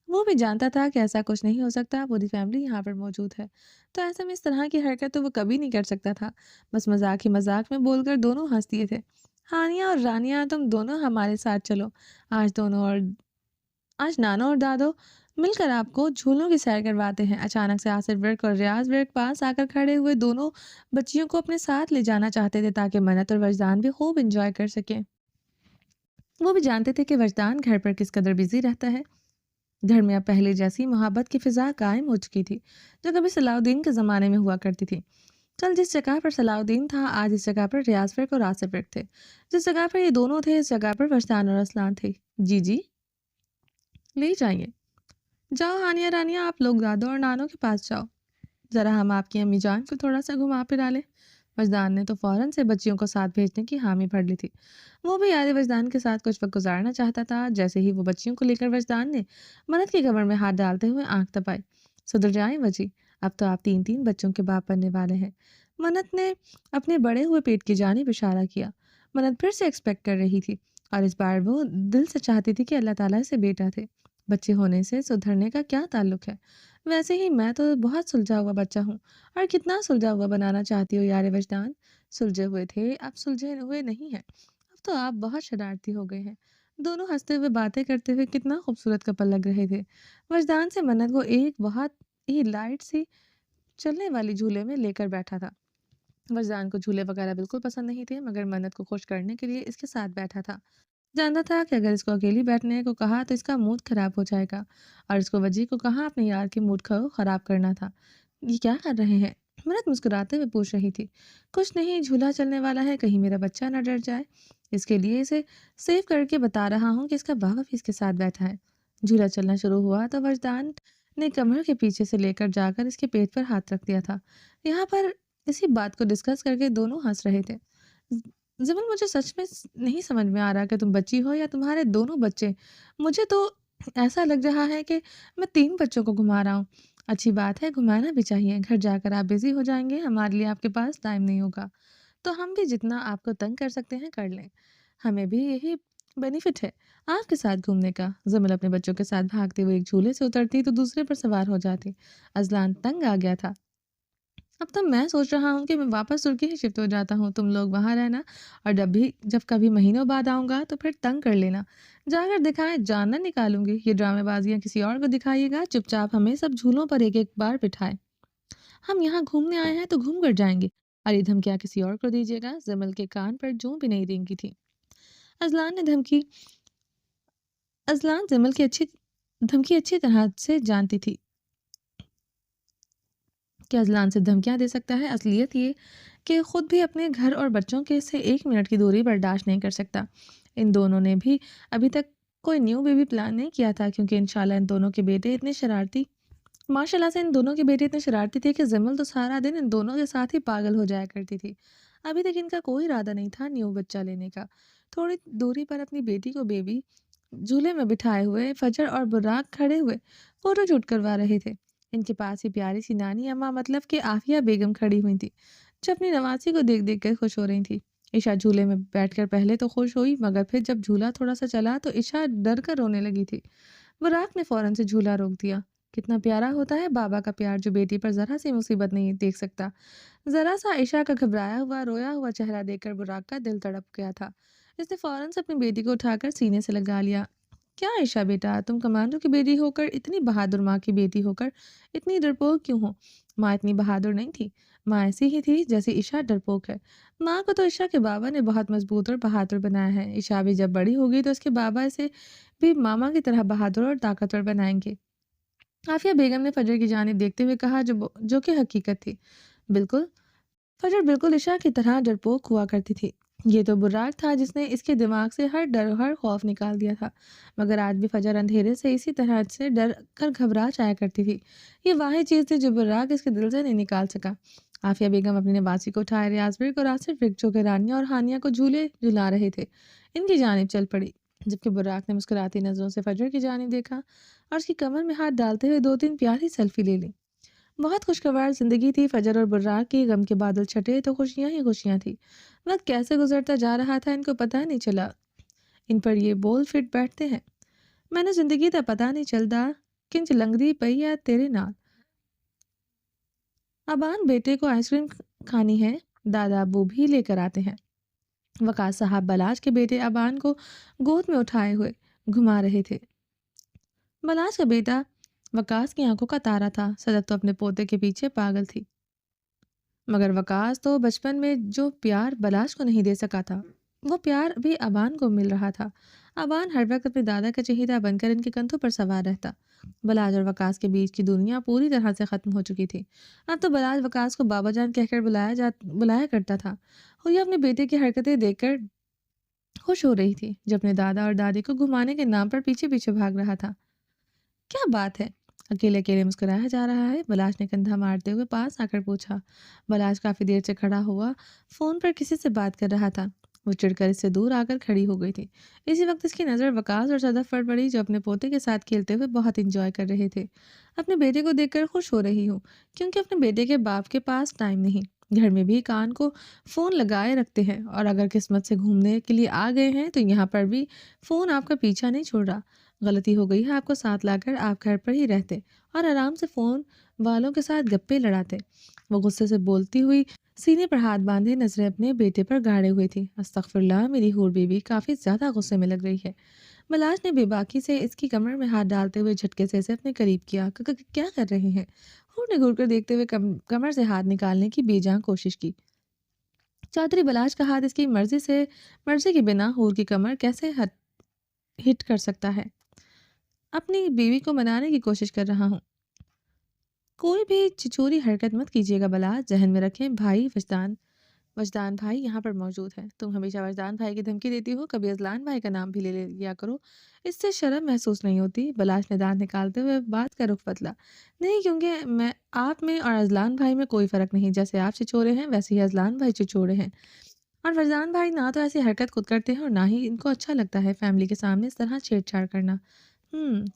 [SPEAKER 2] وہ بھی جانتا تھا کہ ایسا کچھ نہیں ہو سکتا، پوری فیملی یہاں پر موجود ہے، تو ایسے میں اس طرح کی حرکت تو وہ کبھی نہیں کر سکتا تھا۔ بس مذاق ہی مذاق میں بول کر دونوں ہنس دیے تھے۔ ہانیہ اور رانیہ تم دونوں ہمارے ساتھ چلو، آج نانو اور دادو مل کر آپ کو جھولوں کی سیر کرواتے ہیں۔ اچانک سے آصف ورک اور ریاض ورک پاس آ کر کھڑے ہوئے، دونوں بچیوں کو اپنے ساتھ لے جانا چاہتے تھے تاکہ منت اور وجدان بھی خوب انجوائے کر سکیں۔ وہ بھی جانتے تھے کہ وجدان گھر پر کس قدر بزی رہتا ہے۔ گھر میں اب پہلے جیسی محبت کی فضا قائم ہو چکی تھی جو کبھی صلاح الدین کے زمانے میں ہوا کرتی تھی۔ کل جس جگہ پر صلاح الدین تھا، آج اس جگہ پر ریاض ورک اور آصف ورک تھے۔ جس جگہ پر یہ دونوں تھے، اس جگہ پر وجدان اور اسلان تھے۔ جی جی لے جائیے، جاؤ ہانیہ رانیہ، آپ لوگ دادو اور نانو کے پاس جاؤ، ذرا ہم آپ کی امی جان کو تھوڑا سا گھما پھرا لیں۔ وجدان نے تو فوراً سے بچیوں کو ساتھ بھیجنے کی حامی بھر لی تھی۔ وہ بھی یاد وجدان کے ساتھ کچھ وقت گزارنا چاہتا تھا۔ جیسے ہی وہ بچیوں کو لے کر وجدان نے منت کی کمر میں ہاتھ ڈالتے ہوئے آنکھ تپائی، سدھر جائیں وجی، اب تو آپ 3 بچوں کے باپ بننے والے ہیں۔ منت نے اپنے بڑے ہوئے پیٹ کی جانب اشارہ کیا۔ منت پھر سے ایکسپیکٹ کر رہی تھی اور اس بار وہ دل سے چاہتی تھی کہ اللہ تعالیٰ سے بیٹا تھے۔ بچے ہونے سے سدھرنے کا کیا تعلق ہے؟ ویسے ہی میں تو بہت سلجھا ہوا بچہ ہوں، اور کتنا سلجھا ہوا بنانا چاہتی ہو یار وجدان؟ سلجھے ہوئے تھے، اب سلجھے ہوئے نہیں ہیں، اب تو آپ بہت شرارتی ہو گئے ہیں۔ دونوں ہنستے ہوئے باتیں کرتے ہوئے کتنا خوبصورت کپل لگ رہے تھے۔ وجدان سے منت کو ایک بہت ہی لائٹ سی چلنے والی جھولے میں لے کر بیٹھا تھا۔ وجدان کو جھولے وغیرہ بالکل پسند نہیں تھے، مگر منت کو خوش کرنے کے لیے اس کے ساتھ بیٹھا تھا۔ جانتا تھا کہ اگر اس کو اکیلی بیٹھنے کو کہا تو اس کا موڈ خراب ہو جائے گا، اور اس کو وجی کو کہاں اپنے یار کے موڈ کو خراب کرنا تھا۔ یہ کیا کر رہے ہیں؟ منت مسکراتے ہوئے پوچھ رہی تھی۔ کچھ نہیں، جھولا چلنے والا ہے، کہیں میرا بچہ نہ ڈر جائے، اس کے لیے اسے سیف کر کے بتا رہا ہوں کہ اس کا بابا بھی اس کے ساتھ بیٹھا ہے۔ جھولا چلنا شروع ہوا تو وجدان نے کمر کے پیچھے سے لے کر جا کر اس کے پیٹ پر ہاتھ رکھ دیا تھا۔ یہاں پر اسی بات کو ڈسکس کر کے دونوں ہنس رہے تھے۔ زمن مجھے سچ میں نہیں سمجھ میں آ رہا کہ تم بچی ہو یا تمہارے دونوں بچے۔ مجھے تو ایسا لگ رہا ہے کہ میں 3 بچوں کو گھما رہا ہوں۔ اچھی بات ہے، گھمانا بھی چاہیے، گھر جا کر آپ بزی ہو جائیں گے، ہمارے لیے آپ کے پاس ٹائم نہیں ہوگا، تو ہم بھی جتنا آپ کو تنگ کر سکتے ہیں کر لیں، ہمیں بھی یہی بینیفٹ ہے آپ کے ساتھ گھومنے کا۔ زمل اپنے بچوں کے ساتھ بھاگتے ہوئے ایک جھولے سے اترتی تو دوسرے پر سوار ہو جاتی۔ ازلان تنگ آ گیا تھا۔ اب تو میں سوچ رہا ہوں کہ میں واپس ترکی ہی شفٹ ہو جاتا ہوں، تم لوگ وہاں رہنا، اور جب کبھی مہینوں بعد آؤں گا تو پھر تنگ کر لینا، جا کر دکھائیں، جان نہ نکالوں گی، یہ ڈرامے بازیاں کسی اور کو دکھائیے گا، چپ چاپ ہمیں سب جھولوں پر ایک ایک بار بٹھائے، ہم یہاں گھومنے آئے ہیں تو گھوم کر جائیں گے، اور یہ دھمکیاں کسی اور کو دیجیے گا۔ زمل کے کان پر جوں بھی نہیں رینگی تھی۔ ازلان زمل کی دھمکی اچھی طرح سے جانتی تھی۔ کہ اذلان سے دھمکیاں دے سکتا ہے، اصلیت یہ کہ خود بھی اپنے گھر اور بچوں کے سے 1 منٹ کی دوری برداشت نہیں کر سکتا۔ ان دونوں نے بھی ابھی تک کوئی نیو بیبی پلان نہیں کیا تھا، کیونکہ انشاءاللہ ان دونوں کے بیٹے اتنے شرارتی ماشاءاللہ سے ان دونوں کے بیٹے اتنے شرارتی تھے کہ زمل تو سارا دن ان دونوں کے ساتھ ہی پاگل ہو جایا کرتی تھی۔ ابھی تک ان کا کوئی ارادہ نہیں تھا نیو بچہ لینے کا۔ تھوڑی دوری پر اپنی بیٹی کو بیبی جھولے میں بٹھائے ہوئے فجر اور براق کھڑے ہوئے فوٹو شوٹ کروا رہے تھے۔ ان کے پاس ہی پیاری سی نانی اماں مطلب کہ عافیہ بیگم کھڑی ہوئی تھی، جو اپنی نواسی کو دیکھ دیکھ کر خوش ہو رہی تھی۔ عشا جھولے میں بیٹھ کر پہلے تو خوش ہوئی، مگر پھر جب جھولا تھوڑا سا چلا تو عشا ڈر کر رونے لگی تھی۔ براق نے فوراً سے جھولا روک دیا۔ کتنا پیارا ہوتا ہے بابا کا پیار، جو بیٹی پر ذرا سی مصیبت نہیں دیکھ سکتا۔ ذرا سا عشا کا گھبرایا ہوا رویا ہوا چہرہ دیکھ کر براق کا دل تڑپ گیا تھا۔ اس نے فوراً سے اپنی بیٹی کو اٹھا کر سینے سے لگا لیا۔ کیا عشا بیٹا، تم کمانڈو کی بیٹی ہو کر، اتنی بہادر ماں کی بیٹی ہو کر اتنی ڈرپوک کیوں ہو؟ ماں اتنی بہادر نہیں تھی، ماں ایسی ہی تھی جیسی عشا ڈرپوک ہے۔ ماں کو تو عشا کے بابا نے بہت مضبوط اور بہادر بنایا ہے۔ عشا بھی جب بڑی ہوگی تو اس کے بابا اسے بھی ماما کی طرح بہادر اور طاقتور بنائیں گے۔ عافیہ بیگم نے فجر کی جانب دیکھتے ہوئے کہا، جو کہ حقیقت تھی۔ بالکل، فجر بالکل عشا کی طرح ڈرپوک ہوا کرتی تھی۔ یہ تو براق تھا جس نے اس کے دماغ سے ہر ڈر ہر خوف نکال دیا تھا، مگر آج بھی فجر اندھیرے سے اسی طرح سے ڈر کر گھبرا جایا کرتی تھی۔ یہ واحد چیز تھی جو براق اس کے دل سے نہیں نکال سکا۔ عافیہ بیگم اپنی نواسی کو اٹھائے ریاض برگ اور آصف برگ، جو کہ رانیہ اور ہانیہ کو جھولے جھلا رہے تھے، ان کی جانب چل پڑی، جبکہ براق نے مسکراتی نظروں سے فجر کی جانب دیکھا اور اس کی کمر میں ہاتھ ڈالتے ہوئے 2-3 پیاری سیلفی لے لی۔ بہت خوشگوار زندگی تھی فجر اور براق کی۔ غم کے بادل چھٹے تو خوشیاں ہی خوشیاں تھی۔ وقت کیسے گزرتا جا رہا تھا ان کو پتہ نہیں چلا۔ ان پر یہ بول فٹ بیٹھتے ہیں، میں نے زندگی تا پتہ نہیں چلدا، کنج لنگدی پئی ہے تیرے نال۔ ابان بیٹے کو آئس کریم کھانی ہے، دادا ابو بھی لے کر آتے ہیں۔ وقاص صاحب بلاش کے بیٹے ابان کو گود میں اٹھائے ہوئے گھما رہے تھے۔ بلاش کا بیٹا وقاص کی آنکھوں کا تارا تھا۔ صدف تو اپنے پوتے کے پیچھے پاگل تھی، مگر وقاص تو بچپن میں جو پیار بلاش کو نہیں دے سکا تھا، وہ پیار بھی ابان کو مل رہا تھا۔ ابان ہر وقت اپنے دادا کا چہیتا بن کر ان کے کندھوں پر سوار رہتا۔ بلاش اور وقاص کے بیچ کی دنیا پوری طرح سے ختم ہو چکی تھی۔ اب تو بلاش وقاص کو بابا جان کہہ کر بلایا کرتا تھا، اور یہ اپنے بیٹے کی حرکتیں دیکھ کر خوش ہو رہی تھی، جو اپنے دادا اور دادی کو گھمانے کے نام پر پیچھے پیچھے بھاگ رہا تھا۔ کیا بات ہے، اکیلے اکیلے مسکرایا جا رہا ہے؟ بلاش نے کندھا مارتے ہوئے پاس آ کر پوچھا۔ بلاش کافی دیر سے کھڑا ہوا فون پر کسی سے بات کر رہا تھا۔ وہ چڑھ کر اس سے دور آ کر کھڑی ہو گئی تھی۔ اسی وقت اس کی نظر وقاص اور صدف پر پڑی، جو اپنے پوتے کے ساتھ کھیلتے ہوئے بہت انجوائے کر رہے تھے۔ اپنے بیٹے کو دیکھ کر خوش ہو رہی ہوں، کیونکہ اپنے بیٹے کے باپ کے پاس ٹائم نہیں۔ گھر میں بھی کان کو فون لگائے رکھتے ہیں، اور اگر قسمت سے گھومنے کے لیے آ گئے ہیں تو یہاں پر بھی فون آپ کا پیچھا نہیں چھوڑ رہا۔ غلطی ہو گئی ہے، آپ کو ساتھ لا کر آپ گھر پر ہی رہتے اور آرام سے فون والوں کے ساتھ گپے لڑاتے۔ وہ غصے سے بولتی ہوئی سینے پر ہاتھ باندھے نظریں اپنے بیٹے پر گاڑے ہوئے تھی۔ استغفر اللہ، میری حور بیوی کافی زیادہ غصے میں لگ رہی ہے۔ بلاش نے بے باکی سے اس کی کمر میں ہاتھ ڈالتے ہوئے جھٹکے سے اسے اپنے قریب کیا۔ کیا کر رہے ہیں؟ حور نے گھور کر دیکھتے ہوئے کمر سے ہاتھ نکالنے کی بے جان کوشش کی۔ چودھری بلاش کا ہاتھ اس کی مرضی کے بنا حور کی کمر کیسے ہٹ کر سکتا ہے؟ اپنی بیوی کو منانے کی کوشش کر رہا ہوں۔ کوئی بھی چچوری حرکت مت کیجیے گا بلاش، ذہن میں رکھیں بھائی وجدان بھائی یہاں پر موجود ہے۔ تم ہمیشہ وجدان بھائی کی دھمکی دیتی ہو، کبھی اذلان بھائی کا نام بھی لے لیا کرو، اس سے شرم محسوس نہیں ہوتی؟ بلاش نے دانت نکالتے ہوئے بات کا رخ بدلا۔ نہیں، کیونکہ آپ میں اور اذلان بھائی میں کوئی فرق نہیں۔ جیسے آپ چچورے ہیں ویسے ہی اذلان بھائی چچورے ہیں، اور وجدان بھائی نہ تو ایسی حرکت خود کرتے ہیں اور نہ ہی ان کو اچھا لگتا ہے فیملی کے سامنے اس طرح چھیڑ چھاڑ کرنا۔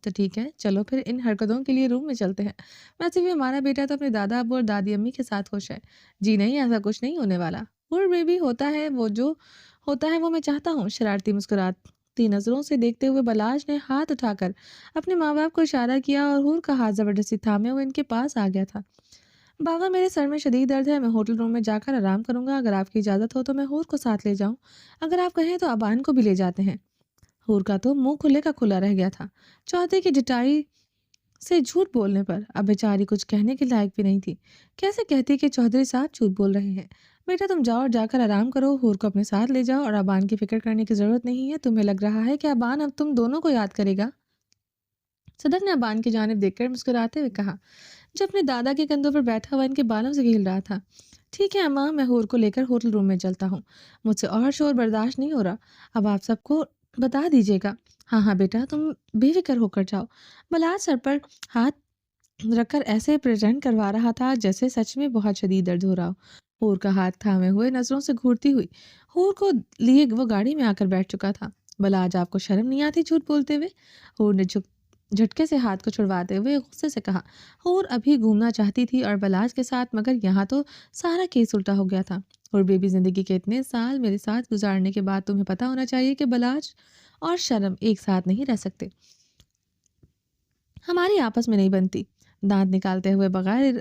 [SPEAKER 2] تو ٹھیک ہے، چلو پھر ان حرکتوں کے لیے روم میں چلتے ہیں۔ ویسے بھی ہمارا بیٹا تو اپنے دادا ابو اور دادی امی کے ساتھ خوش ہے۔ جی نہیں، ایسا کچھ نہیں ہونے والا۔ اور بیبی ہوتا ہے وہ جو ہوتا ہے وہ میں چاہتا ہوں۔ شرارتی مسکراتی نظروں سے دیکھتے ہوئے بلاش نے ہاتھ اٹھا کر اپنے ماں باپ کو اشارہ کیا، اور حور کا ہاتھ زبردستی تھامے ہوئے ان کے پاس آ گیا تھا۔ بابا، میرے سر میں شدید درد ہے، میں ہوٹل روم میں جا کر آرام کروں گا۔ اگر آپ کی اجازت ہو تو میں حور کو ساتھ لے جاؤں، اگر آپ کہیں تو ابان کو بھی لے جاتے ہیں۔ حور کا تو منہ کھلے کا کھلا رہ گیا تھا۔ چودھری کی ڈٹائی سے جھوٹ بولنے پر اب بیچاری کچھ کہنے کے لائق بھی نہیں تھی۔ کیسے کہتی کہ چودھری صاحب جھوٹ بول رہے ہیں؟ بیٹا تم جاؤ اور جا کر آرام کرو، حور کو اپنے ساتھ لے جاؤ، اور ابان کی فکر کرنے کی ضرورت نہیں ہے۔ تمہیں لگ رہا ہے کہ ابان اب تم دونوں کو یاد کرے گا؟ صدق نے ابان کی جانب دیکھ کر مسکراتے ہوئے کہا، جو اپنے دادا کے کندھوں پر بیٹھا ہوا ان کے بالوں سے کھیل رہا تھا۔ ٹھیک ہے اماں، میں حور کو لے کر ہوٹل روم میں چلتا ہوں، مجھ سے اور شور برداشت نہیں ہو رہا، اب آپ سب کو بتا دیجیے گا۔ ہاں ہاں بیٹا، تم بے فکر ہو کر جاؤ۔ بلاج سر پر ہاتھ رکھ کر ایسے پریزنٹ کروا رہا تھا جیسے سچ میں بہت شدید درد ہو رہا ہو۔ حور کا ہاتھ تھامے ہوئے نظروں سے گھورتی ہوئی حور کو لیے وہ گاڑی میں آ کر بیٹھ چکا تھا۔ بلاج، آپ کو شرم نہیں آتی جھوٹ بولتے ہوئے؟ حور نے جھٹکے سے ہاتھ کو چھڑواتے ہوئے غصے سے کہا۔ حور ابھی گھومنا چاہتی تھی اور بلاج کے ساتھ، مگر یہاں تو سارا کیس الٹا ہو گیا تھا۔ اور بیبی زندگی کے اتنے سال میرے ساتھ گزارنے کے بعد تمہیں پتہ ہونا چاہیے کہ بلاج اور شرم ایک ساتھ نہیں رہ سکتے، ہماری آپس میں نہیں بنتی۔ دانت نکالتے ہوئے بغیر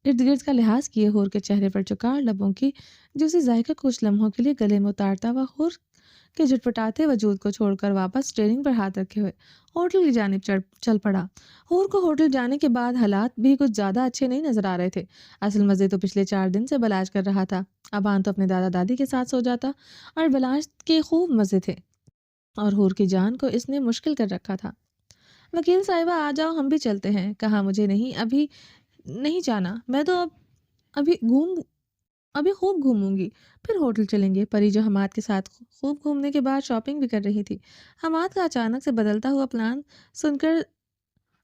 [SPEAKER 2] ارد گرد کا لحاظ کیے حور کے چہرے پر چکار لبوں کی جو اسی ذائقہ کچھ لمحوں کے لیے گلے میں اتارتا ہوا حور کے جھٹپٹاتے وجود کو چھوڑ کر واپس اسٹیئرنگ پر ہاتھ رکھے ہوئے ہوٹل کی جانب چل پڑا۔ حور کو ہوٹل جانے کے بعد حالات بھی کچھ زیادہ اچھے نہیں نظر آ رہے تھے۔ اصل مزے تو پچھلے 4 دن سے بلاج کر رہا تھا۔ ابان تو اپنے دادا دادی کے ساتھ سو جاتا اور بلاج کے خوب مزے تھے، اور حور کی جان کو اس نے مشکل کر رکھا تھا۔ وکیل صاحبہ آ جاؤ، ہم بھی چلتے ہیں۔ کہا مجھے نہیں، ابھی نہیں جانا، میں تو ابھی خوب گھوموں گی، پھر ہوٹل چلیں گے۔ پری جو حماد کے ساتھ خوب گھومنے کے بعد شاپنگ بھی کر رہی تھی، حماد کا اچانک سے بدلتا ہوا پلان سن کر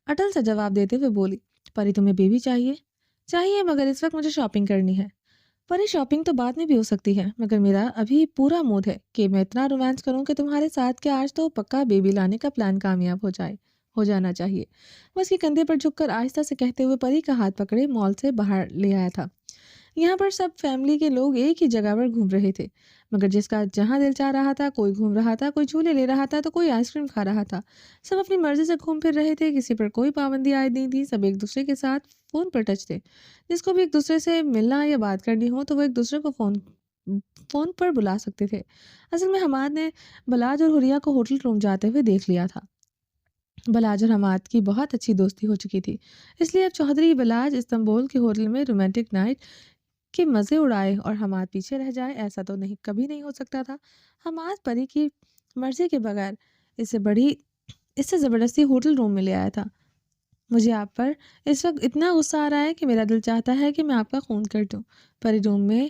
[SPEAKER 2] اٹل سے جواب دیتے ہوئے بولی، پری تمہیں بیوی چاہیے مگر اس وقت مجھے شاپنگ کرنی ہے۔ پری شاپنگ تو بعد میں بھی ہو سکتی ہے، مگر میرا ابھی پورا موڈ ہے کہ میں اتنا رومانس کروں کہ تمہارے ساتھ کہ آج تو پکا بیبی لانے کا پلان کامیاب ہو جانا چاہیے۔ وہ اس کے کندھے پر جھک کر آہستہ سے کہتے ہوئے پری کا ہاتھ پکڑے مال سے باہر لے آیا تھا۔ یہاں پر سب فیملی کے لوگ ایک ہی جگہ پر گھوم رہے تھے، مگر جس کا جہاں دل چاہ رہا تھا، کوئی گھوم رہا تھا، کوئی جھولے لے رہا تھا تو کوئی آئس کریم کھا رہا تھا۔ سب اپنی مرضی سے گھوم پھر رہے تھے، کسی پر کوئی پابندی عائد نہیں تھی۔ سب ایک دوسرے کے ساتھ فون پر ٹچ تھے، جس کو بھی ایک دوسرے سے ملنا یا بات کرنی ہو تو وہ ایک دوسرے کو فون پر بلا سکتے تھے۔ اصل میں حماد نے بلاج اور حریہ کو ہوٹل روم جاتے ہوئے دیکھ لیا تھا۔ بلاج اور حماد کی بہت اچھی دوستی ہو چکی تھی، اس لیے اب چودھری بلاج استنبول کے ہوٹل میں رومانٹک نائٹ کے مزے اڑائے اور حماد پیچھے رہ جائے، ایسا تو کبھی نہیں ہو سکتا تھا۔ حماد پری کی مرضی کے بغیر اس سے زبردستی ہوٹل روم میں لے آیا تھا۔ مجھے آپ پر اس وقت اتنا غصہ آ رہا ہے کہ میرا دل چاہتا ہے کہ میں آپ کا خون کر دوں، پری روم میں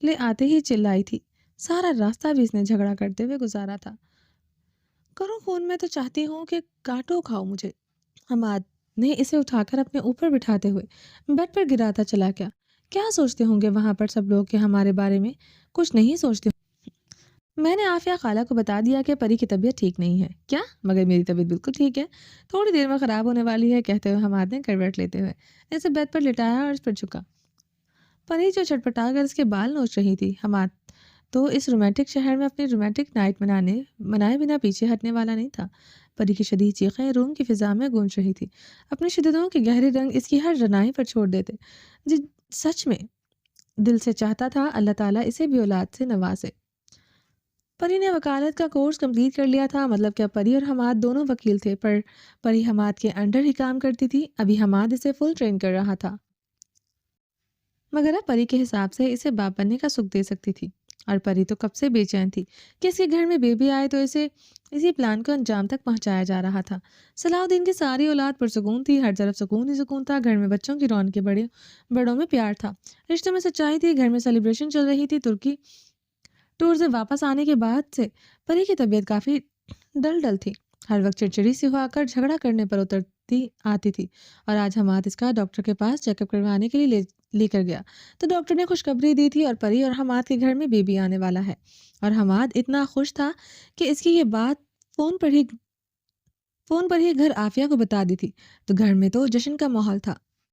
[SPEAKER 2] لے آتے ہی چلائی تھی۔ سارا راستہ بھی اس نے جھگڑا کرتے ہوئے گزارا تھا۔ کرو خون، میں تو چاہتی ہوں کہ کاٹو کھاؤ مجھے۔ حماد نے اسے اٹھا کر اپنے اوپر بٹھاتے ہوئے بیڈ پر گراتا چلا گیا۔ کیا سوچتے ہوں گے وہاں پر سب لوگ کہ ہمارے بارے میں کچھ نہیں سوچتے؟ میں نے عافیہ خالہ کو بتا دیا کہ پری کی طبیعت ٹھیک نہیں ہے۔ کیا؟ مگر میری طبیعت بالکل ٹھیک ہے، تھوڑی دیر میں خراب ہونے والی ہے، کہتے ہوئے حماد نے کروٹ لیتے ہوئے اسے بیڈ پر لٹایا اور اس پر جھکا۔ پری جو چھٹپٹا کر اس کے بال نوچ رہی تھی۔ حماد تو اس رومانٹک شہر میں اپنی رومانٹک نائٹ منائے بنا پیچھے ہٹنے والا نہیں تھا۔ پری کی شدید چیخیں روم کی فضا میں گونج رہی تھی، اپنی شدتوں کے گہرے رنگ اس کی ہر رنائی پر چھوڑ دیتے۔ سچ میں دل سے چاہتا تھا اللہ تعالیٰ اسے بھی اولاد سے نوازے۔ پری نے وکالت کا کورس کمپلیٹ کر لیا تھا، مطلب کہ پری اور حماد دونوں وکیل تھے، پر پری حماد کے انڈر ہی کام کرتی تھی۔ ابھی حماد اسے فل ٹرین کر رہا تھا، مگر اب پری کے حساب سے اسے باپ بننے کا سکھ دے سکتی تھی، اور پری تو کب سے بے چین تھی کہ اس کے گھر میں بیبی آئے تو اسی پلان کو انجام تک پہنچایا جا رہا تھا۔ صلاح الدین کی ساری اولاد پرسکون تھی، ہر طرف سکون ہی سکون تھا، گھر میں بچوں کی رونق، بڑوں میں پیار تھا، رشتوں میں سچائی تھی، گھر میں سیلیبریشن چل رہی تھی۔ ترکی ٹور سے واپس آنے کے بعد سے پری کی طبیعت کافی ڈل تھی، ہر وقت چڑچڑی سی ہوا کر جھگڑا کرنے پر آتی تھی، اور آج حماد اس کا ڈاکٹر کے پاس چیک اپ کروانے کے لیے لے کر گیا تو ڈاکٹر نے خوشخبری دی تھی، اور پری اور حماد کے گھر میں بیبی آنے والا ہے۔ اور حماد اتنا خوش تھا کہ اس کی یہ بات فون پر ہی گھر عافیہ کو بتا دی تھی، تو گھر میں تو جشن کا ماحول تھا۔